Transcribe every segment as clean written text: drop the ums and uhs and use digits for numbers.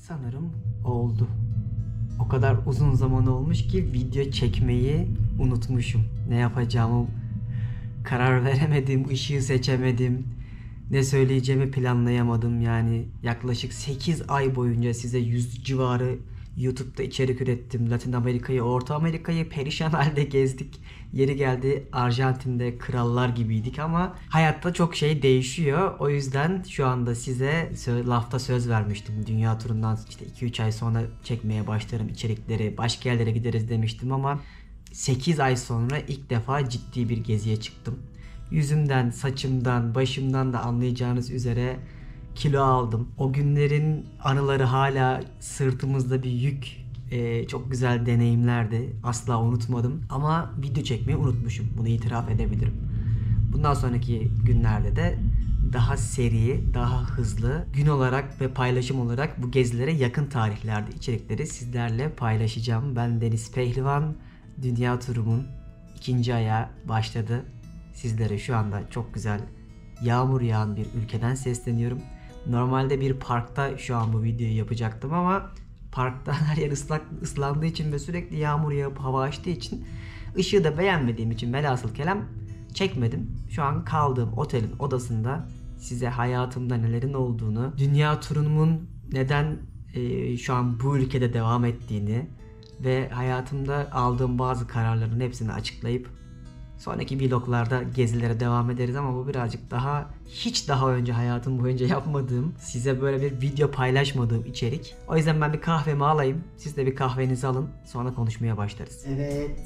Sanırım oldu. O kadar uzun zaman olmuş ki video çekmeyi unutmuşum. Ne yapacağımı karar veremedim, ışığı seçemedim. Ne söyleyeceğimi planlayamadım. Yani yaklaşık 8 ay boyunca size 100 civarı YouTube'da içerik ürettim. Latin Amerika'yı, Orta Amerika'yı perişan halde gezdik. Yeri geldi Arjantin'de krallar gibiydik ama hayatta çok şey değişiyor. O yüzden şu anda size lafta söz vermiştim. Dünya turundan işte 2-3 ay sonra çekmeye başlarım içerikleri. Başka yerlere gideriz demiştim ama 8 ay sonra ilk defa ciddi bir geziye çıktım. Yüzümden, saçımdan, başımdan da anlayacağınız üzere kilo aldım. O günlerin anıları hala sırtımızda bir yük. Çok güzel deneyimlerdi. Asla unutmadım. Ama video çekmeyi unutmuşum. Bunu itiraf edebilirim. Bundan sonraki günlerde de daha seri, daha hızlı gün olarak ve paylaşım olarak bu gezilere yakın tarihlerde içerikleri sizlerle paylaşacağım. Ben Deniz Pehlivan. Dünya turumun ikinci ayağı başladı. Sizlere şu anda çok güzel yağmur yağan bir ülkeden sesleniyorum. Normalde bir parkta şu an bu videoyu yapacaktım ama parkta her yer ıslandığı için ve sürekli yağmur yağıp hava açtığı için ışığı da beğenmediğim için velhasıl kelam çekmedim. Şu an kaldığım otelin odasında size hayatımda nelerin olduğunu, dünya turumun neden şu an bu ülkede devam ettiğini ve hayatımda aldığım bazı kararların hepsini açıklayıp sonraki vloglarda gezilere devam ederiz ama bu birazcık hiç daha önce hayatım boyunca yapmadığım, size böyle bir video paylaşmadığım içerik. O yüzden ben bir kahvemi alayım, siz de bir kahvenizi alın, sonra konuşmaya başlarız. Evet,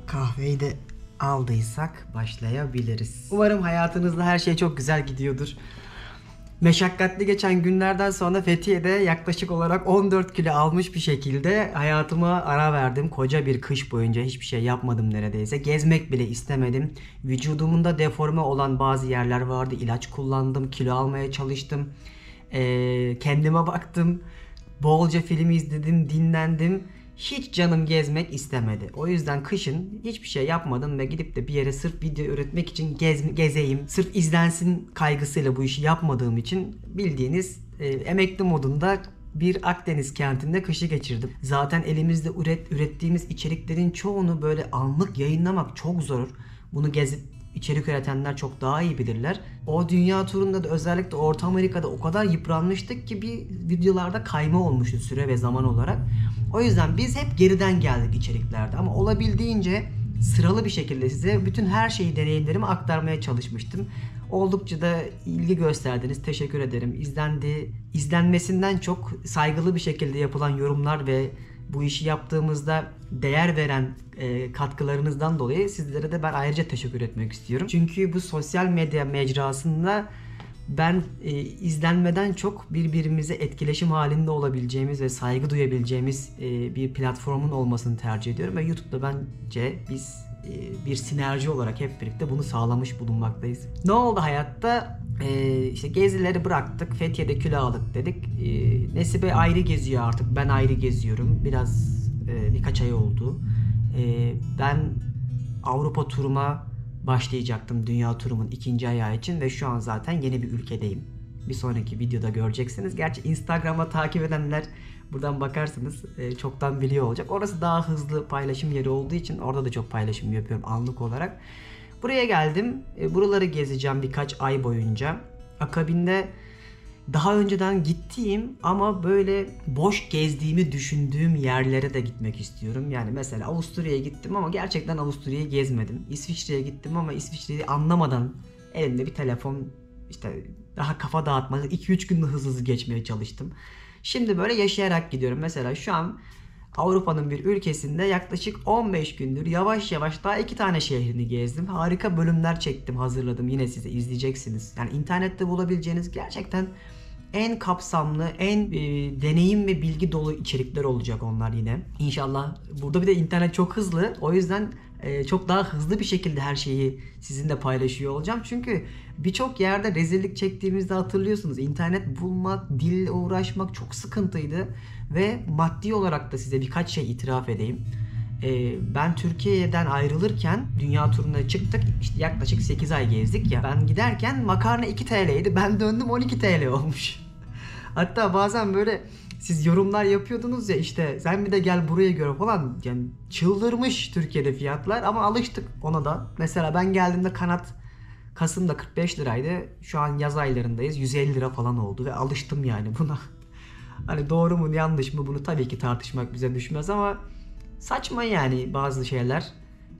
kahveyi de aldıysak başlayabiliriz. Umarım hayatınızda her şey çok güzel gidiyordur. Meşakkatli geçen günlerden sonra Fethiye'de yaklaşık olarak 14 kilo almış bir şekilde hayatıma ara verdim. Koca bir kış boyunca hiçbir şey yapmadım neredeyse. Gezmek bile istemedim. Vücudumda deforme olan bazı yerler vardı. İlaç kullandım, kilo almaya çalıştım. Kendime baktım. Bolca film izledim, dinlendim. Hiç canım gezmek istemedi. O yüzden kışın hiçbir şey yapmadım ve gidip de bir yere sırf video üretmek için gezeyim, sırf izlensin kaygısıyla bu işi yapmadığım için bildiğiniz emekli modunda bir Akdeniz kentinde kışı geçirdim. Zaten elimizde ürettiğimiz içeriklerin çoğunu böyle anlık yayınlamak çok zor. Bunu gezip içerik üretenler çok daha iyi bilirler. O dünya turunda da özellikle Orta Amerika'da o kadar yıpranmıştık ki bir videolarda kayma olmuştu süre ve zaman olarak. O yüzden biz hep geriden geldik içeriklerde ama olabildiğince sıralı bir şekilde size bütün her şeyi, deneyimlerimi aktarmaya çalışmıştım. Oldukça da ilgi gösterdiniz. Teşekkür ederim. İzlenmesinden çok saygılı bir şekilde yapılan yorumlar ve bu işi yaptığımızda değer veren katkılarınızdan dolayı sizlere de ben ayrıca teşekkür etmek istiyorum. Çünkü bu sosyal medya mecrasında ben izlenmeden çok birbirimize etkileşim halinde olabileceğimiz ve saygı duyabileceğimiz bir platformun olmasını tercih ediyorum. Ve YouTube'da bence biz bir sinerji olarak hep birlikte bunu sağlamış bulunmaktayız. Ne oldu hayatta? İşte gezileri bıraktık. Fethiye'de kilo aldık dedik. Nesibe ayrı geziyor artık. Ben ayrı geziyorum. Birkaç ay oldu. Ben Avrupa turuma başlayacaktım, dünya turumun ikinci ayağı için ve şu an zaten yeni bir ülkedeyim. Bir sonraki videoda göreceksiniz. Gerçi Instagram'a takip edenler buradan bakarsınız çoktan biliyor olacak. Orası daha hızlı paylaşım yeri olduğu için orada da çok paylaşım yapıyorum anlık olarak. Buraya geldim. Buraları gezeceğim birkaç ay boyunca. Akabinde daha önceden gittiğim ama böyle boş gezdiğimi düşündüğüm yerlere de gitmek istiyorum. Yani mesela Avusturya'ya gittim ama gerçekten Avusturya'yı gezmedim. İsviçre'ye gittim ama İsviçre'yi anlamadan elimde bir telefon, işte daha kafa dağıtmadan 2-3 günde hızlı geçmeye çalıştım. Şimdi böyle yaşayarak gidiyorum. Mesela şu an Avrupa'nın bir ülkesinde yaklaşık 15 gündür yavaş yavaş daha 2 tane şehrini gezdim. Harika bölümler çektim, hazırladım. Yine size izleyeceksiniz. Yani internette bulabileceğiniz gerçekten en kapsamlı, en deneyim ve bilgi dolu içerikler olacak onlar yine. İnşallah. Burada bir de internet çok hızlı. O yüzden çok daha hızlı bir şekilde her şeyi sizinle paylaşıyor olacağım. Çünkü birçok yerde rezillik çektiğimizde hatırlıyorsunuz. İnternet bulmak, dille uğraşmak çok sıkıntıydı. Ve maddi olarak da size birkaç şey itiraf edeyim. Ben Türkiye'den ayrılırken dünya turuna çıktık. İşte yaklaşık 8 ay gezdik ya. Ben giderken makarna 2 TL'ydi. Ben döndüm 12 TL olmuş. Hatta bazen böyle Siz yorumlar yapıyordunuz ya, işte sen bir de gel buraya göre falan. Yani çıldırmış Türkiye'de fiyatlar ama alıştık ona da. Mesela ben geldiğimde kanat Kasım'da 45 liraydı. Şu an yaz aylarındayız. 150 lira falan oldu ve alıştım yani buna. Hani doğru mu yanlış mı bunu tabii ki tartışmak bize düşmez ama saçma yani bazı şeyler.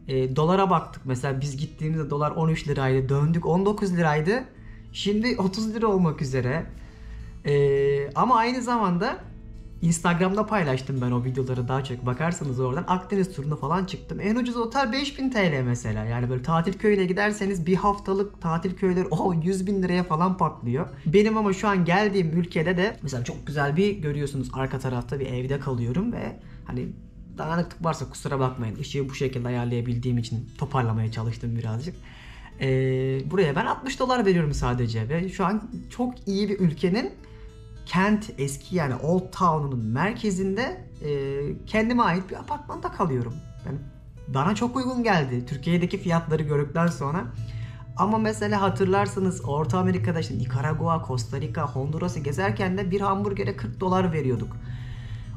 Dolara baktık mesela, biz gittiğimizde dolar 13 liraydı, döndük 19 liraydı. Şimdi 30 lira olmak üzere. Ama aynı zamanda Instagram'da paylaştım ben o videoları, daha çok bakarsanız oradan Akdeniz turuna falan çıktım. En ucuz otel 5000 TL mesela. Yani böyle tatil köyüne giderseniz bir haftalık tatil köyleri 100 bin liraya falan patlıyor. Benim ama şu an geldiğim ülkede de mesela çok güzel bir, görüyorsunuz arka tarafta bir evde kalıyorum ve hani dağınıklık varsa kusura bakmayın. Işığı bu şekilde ayarlayabildiğim için toparlamaya çalıştım birazcık. Buraya ben 60 dolar veriyorum sadece ve şu an çok iyi bir ülkenin kent, eski yani Old Town'un merkezinde kendime ait bir apartmanda kalıyorum. Yani bana çok uygun geldi Türkiye'deki fiyatları gördükten sonra. Ama mesela hatırlarsınız Orta Amerika'da işte Nikaragua, Costa Rica, Honduras'ı gezerken de bir hamburgere 40 dolar veriyorduk.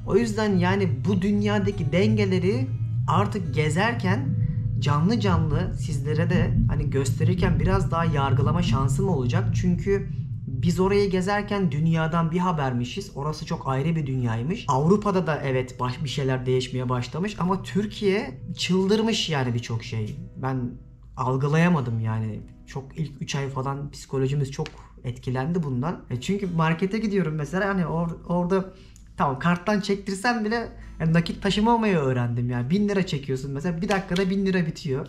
O yüzden yani bu dünyadaki dengeleri artık gezerken canlı canlı sizlere de hani gösterirken biraz daha yargılama şansım olacak. Çünkü biz orayı gezerken dünyadan bir habermişiz. Orası çok ayrı bir dünyaymış. Avrupa'da da evet bir şeyler değişmeye başlamış ama Türkiye çıldırmış yani birçok şey. Ben algılayamadım yani. Çok ilk 3 ay falan psikolojimiz çok etkilendi bundan. Çünkü markete gidiyorum mesela, hani orada tamam karttan çektirsem bile yani nakit taşımamayı öğrendim yani. 1000 lira çekiyorsun mesela, bir dakikada 1000 lira bitiyor.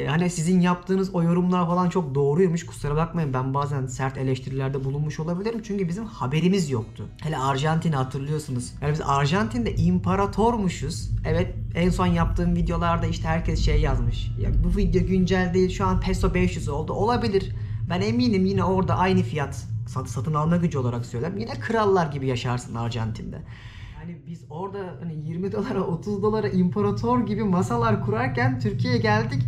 Hani sizin yaptığınız o yorumlar falan çok doğruymuş. Kusura bakmayın, ben bazen sert eleştirilerde bulunmuş olabilirim. Çünkü bizim haberimiz yoktu. Hele Arjantin'i hatırlıyorsunuz. Yani biz Arjantin'de imparatormuşuz. Evet, en son yaptığım videolarda işte herkes şey yazmış. Ya bu video güncel değil, şu an peso 500 oldu. Olabilir. Ben eminim yine orada aynı fiyat, satın alma gücü olarak söylüyorum, yine krallar gibi yaşarsın Arjantin'de. Yani biz orada hani 20 dolara 30 dolara imparator gibi masalar kurarken Türkiye'ye geldik.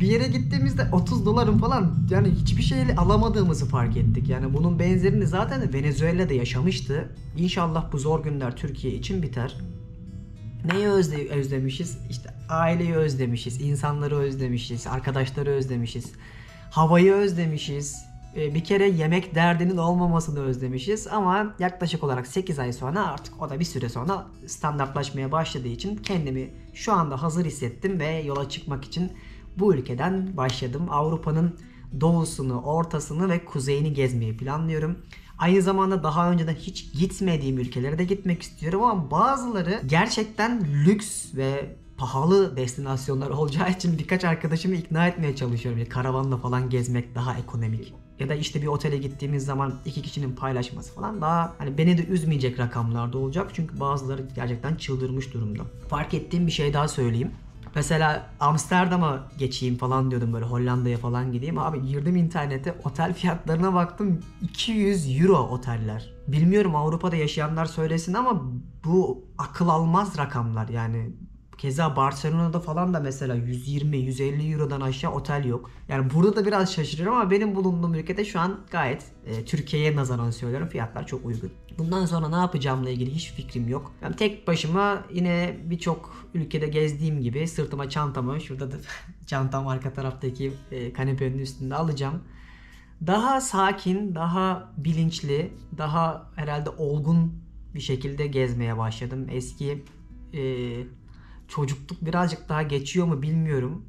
Bir yere gittiğimizde 30 doların falan yani hiçbir şeyle alamadığımızı fark ettik. Yani bunun benzerini zaten Venezuela'da yaşamıştı. İnşallah bu zor günler Türkiye için biter. Neyi özlemişiz? İşte aileyi özlemişiz, insanları özlemişiz, arkadaşları özlemişiz, havayı özlemişiz. Bir kere yemek derdinin olmamasını özlemişiz ama yaklaşık olarak 8 ay sonra artık o da bir süre sonra standartlaşmaya başladığı için kendimi şu anda hazır hissettim ve yola çıkmak için bu ülkeden başladım. Avrupa'nın doğusunu, ortasını ve kuzeyini gezmeyi planlıyorum. Aynı zamanda daha önceden hiç gitmediğim ülkelere de gitmek istiyorum ama bazıları gerçekten lüks ve pahalı destinasyonlar olacağı için birkaç arkadaşımı ikna etmeye çalışıyorum. Yani karavanla falan gezmek daha ekonomik. Ya da işte bir otele gittiğimiz zaman 2 kişinin paylaşması falan daha hani beni de üzmeyecek rakamlarda olacak. Çünkü bazıları gerçekten çıldırmış durumda. Fark ettiğim bir şey daha söyleyeyim. Mesela Amsterdam'a geçeyim falan diyordum, böyle Hollanda'ya falan gideyim. Abi girdim internete, otel fiyatlarına baktım, 200 euro oteller. Bilmiyorum Avrupa'da yaşayanlar söylesin ama bu akıl almaz rakamlar yani. Keza Barcelona'da falan da mesela 120-150 Euro'dan aşağı otel yok. Yani burada da biraz şaşırıyorum ama benim bulunduğum ülkede şu an gayet Türkiye'ye nazaran söylüyorum, fiyatlar çok uygun. Bundan sonra ne yapacağımla ilgili hiç fikrim yok. Ben tek başıma yine birçok ülkede gezdiğim gibi sırtıma çantamı, şurada da çantam arka taraftaki kanepenin üstünde alacağım. Daha sakin, daha bilinçli, daha herhalde olgun bir şekilde gezmeye başladım. Eski çocukluk birazcık daha geçiyor mu bilmiyorum.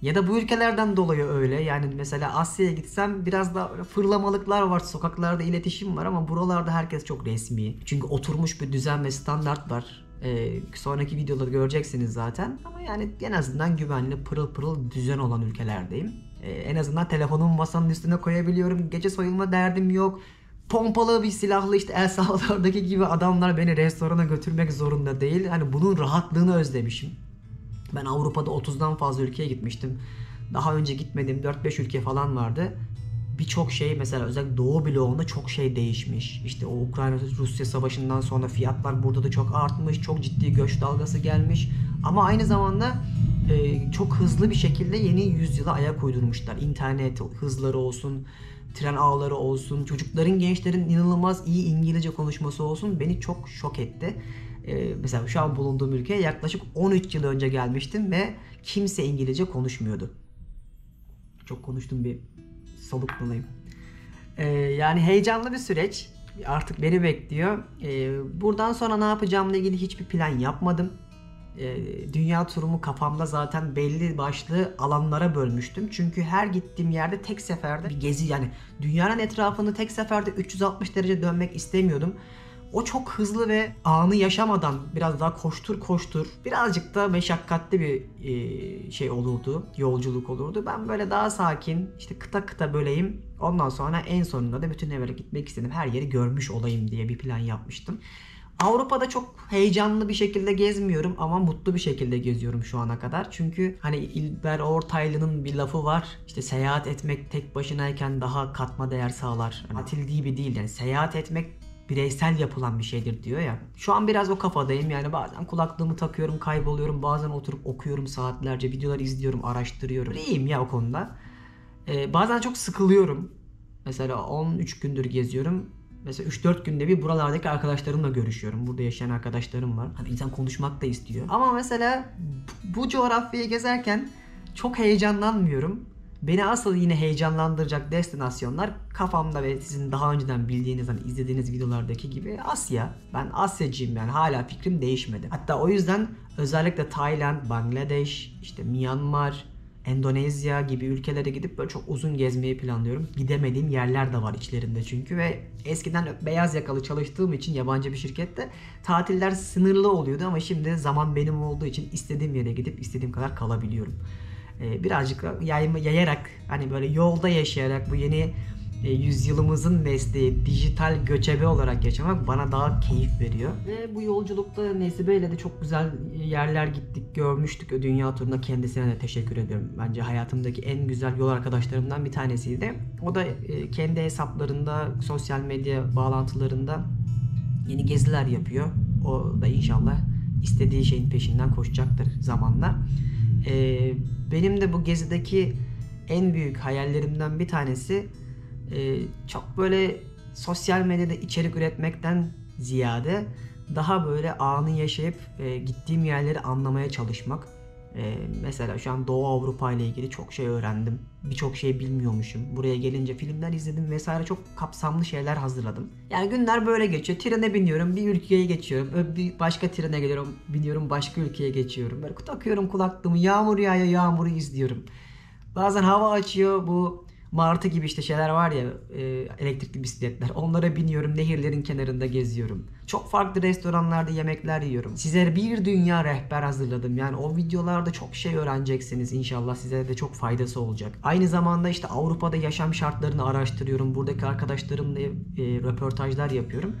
Ya da bu ülkelerden dolayı öyle. Yani mesela Asya'ya gitsem biraz daha fırlamalıklar var. Sokaklarda iletişim var ama buralarda herkes çok resmi. Çünkü oturmuş bir düzen ve standart var. Sonraki videoları göreceksiniz zaten. Ama yani en azından güvenli, pırıl pırıl düzen olan ülkelerdeyim. En azından telefonumu masanın üstüne koyabiliyorum. Gece soyulma derdim yok. Pompalı bir silahlı işte El Salvador'daki gibi adamlar beni restorana götürmek zorunda değil. Hani bunun rahatlığını özlemişim. Ben Avrupa'da 30'dan fazla ülkeye gitmiştim. Daha önce gitmediğim 4-5 ülke falan vardı. Birçok şey mesela özellikle Doğu bloğunda çok şey değişmiş. İşte o Ukrayna-Rusya savaşından sonra fiyatlar burada da çok artmış. Çok ciddi göç dalgası gelmiş. Ama aynı zamanda çok hızlı bir şekilde yeni yüzyıla ayak uydurmuşlar. İnternet hızları olsun, tren ağları olsun, çocukların, gençlerin inanılmaz iyi İngilizce konuşması olsun beni çok şok etti. Mesela şu an bulunduğum ülkeye yaklaşık 13 yıl önce gelmiştim ve kimse İngilizce konuşmuyordu. Çok konuştum, bir soluklanayım. Yani heyecanlı bir süreç artık beni bekliyor. Buradan sonra ne yapacağımla ilgili hiçbir plan yapmadım. Dünya turumu kafamda zaten belli başlı alanlara bölmüştüm. Çünkü her gittiğim yerde tek seferde bir gezi, yani dünyanın etrafını tek seferde 360 derece dönmek istemiyordum. O çok hızlı ve anı yaşamadan biraz daha koştur koştur, birazcık da meşakkatli bir şey olurdu, yolculuk olurdu. Ben böyle daha sakin, işte kıta kıta böleyim. Ondan sonra en sonunda da bütün evlere gitmek istedim. Her yeri görmüş olayım diye bir plan yapmıştım. Avrupa'da çok heyecanlı bir şekilde gezmiyorum ama mutlu bir şekilde geziyorum şu ana kadar. Çünkü hani İlber Ortaylı'nın bir lafı var. İşte seyahat etmek tek başınayken daha katma değer sağlar. Yani tatil gibi değil, yani seyahat etmek bireysel yapılan bir şeydir diyor ya. Şu an biraz o kafadayım, yani bazen kulaklığımı takıyorum, kayboluyorum. Bazen oturup okuyorum saatlerce, videolar izliyorum, araştırıyorum. İyiyim ya o konuda. Bazen çok sıkılıyorum. Mesela 13 gündür geziyorum. Mesela 3-4 günde bir buralardaki arkadaşlarımla görüşüyorum. Burada yaşayan arkadaşlarım var. Hani insan konuşmak da istiyor. Ama mesela bu coğrafyayı gezerken çok heyecanlanmıyorum. Beni asıl yine heyecanlandıracak destinasyonlar kafamda ve sizin daha önceden bildiğiniz, hani izlediğiniz videolardaki gibi Asya. Ben Asyacıyım, yani hala fikrim değişmedi. Hatta o yüzden özellikle Tayland, Bangladeş, işte Myanmar, Endonezya gibi ülkelere gidip böyle çok uzun gezmeyi planlıyorum. Gidemediğim yerler de var içlerinde çünkü ve eskiden beyaz yakalı çalıştığım için yabancı bir şirkette tatiller sınırlı oluyordu ama şimdi zaman benim olduğu için istediğim yere gidip istediğim kadar kalabiliyorum. Birazcık yayarak, hani böyle yolda yaşayarak bu yeni yüzyılımızın mesleği dijital göçebe olarak yaşamak bana daha keyif veriyor. Ve bu yolculukta Nesibe ile de çok güzel yerler gittik, görmüştük. Dünya turuna kendisine de teşekkür ediyorum. Bence hayatımdaki en güzel yol arkadaşlarımdan bir tanesiydi. O da kendi hesaplarında, sosyal medya bağlantılarında yeni geziler yapıyor. O da inşallah istediği şeyin peşinden koşacaktır zamanla. Benim de bu gezideki en büyük hayallerimden bir tanesi çok böyle sosyal medyada içerik üretmekten ziyade daha böyle anı yaşayıp gittiğim yerleri anlamaya çalışmak. Mesela şu an Doğu Avrupa ile ilgili çok şey öğrendim. Birçok şey bilmiyormuşum. Buraya gelince filmler izledim vesaire, çok kapsamlı şeyler hazırladım. Yani günler böyle geçiyor. Trene biniyorum, bir ülkeye geçiyorum. Bir başka trene geliyorum, biniyorum, başka ülkeye geçiyorum. Böyle takıyorum kulaklığımı, yağmur yağıyor, yağmuru izliyorum. Bazen hava açıyor, bu martı gibi işte şeyler var ya, elektrikli bisikletler. Onlara biniyorum, nehirlerin kenarında geziyorum. Çok farklı restoranlarda yemekler yiyorum. Size bir dünya rehber hazırladım. Yani o videolarda çok şey öğreneceksiniz inşallah. Size de çok faydası olacak. Aynı zamanda işte Avrupa'da yaşam şartlarını araştırıyorum. Buradaki arkadaşlarımla röportajlar yapıyorum.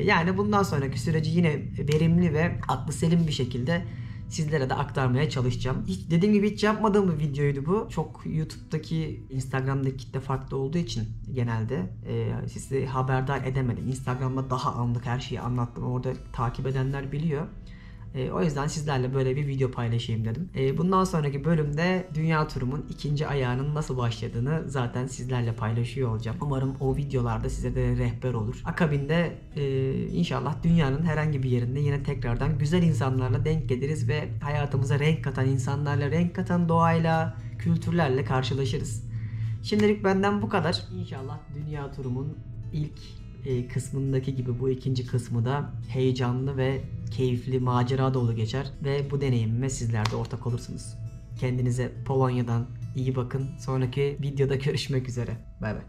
Yani bundan sonraki süreci yine verimli ve aklı selim bir şekilde sizlere de aktarmaya çalışacağım. Dediğim gibi hiç yapmadığım bir videoydu bu. Çok YouTube'daki, Instagram'daki kitle farklı olduğu için genelde sizi haberdar edemedim. Instagram'da daha anlık her şeyi anlattım. Orada takip edenler biliyor. O yüzden sizlerle böyle bir video paylaşayım dedim. Bundan sonraki bölümde dünya turumun ikinci ayağının nasıl başladığını zaten sizlerle paylaşıyor olacağım. Umarım o videolarda size de rehber olur. Akabinde inşallah dünyanın herhangi bir yerinde yine tekrardan güzel insanlarla denk geliriz ve hayatımıza renk katan insanlarla, renk katan doğayla, kültürlerle karşılaşırız. Şimdilik benden bu kadar. İnşallah dünya turumun ilk kısmındaki gibi bu ikinci kısmı da heyecanlı ve keyifli, macera dolu geçer ve bu deneyimime sizler de ortak olursunuz. Kendinize Polonya'dan iyi bakın. Sonraki videoda görüşmek üzere. Bay bay.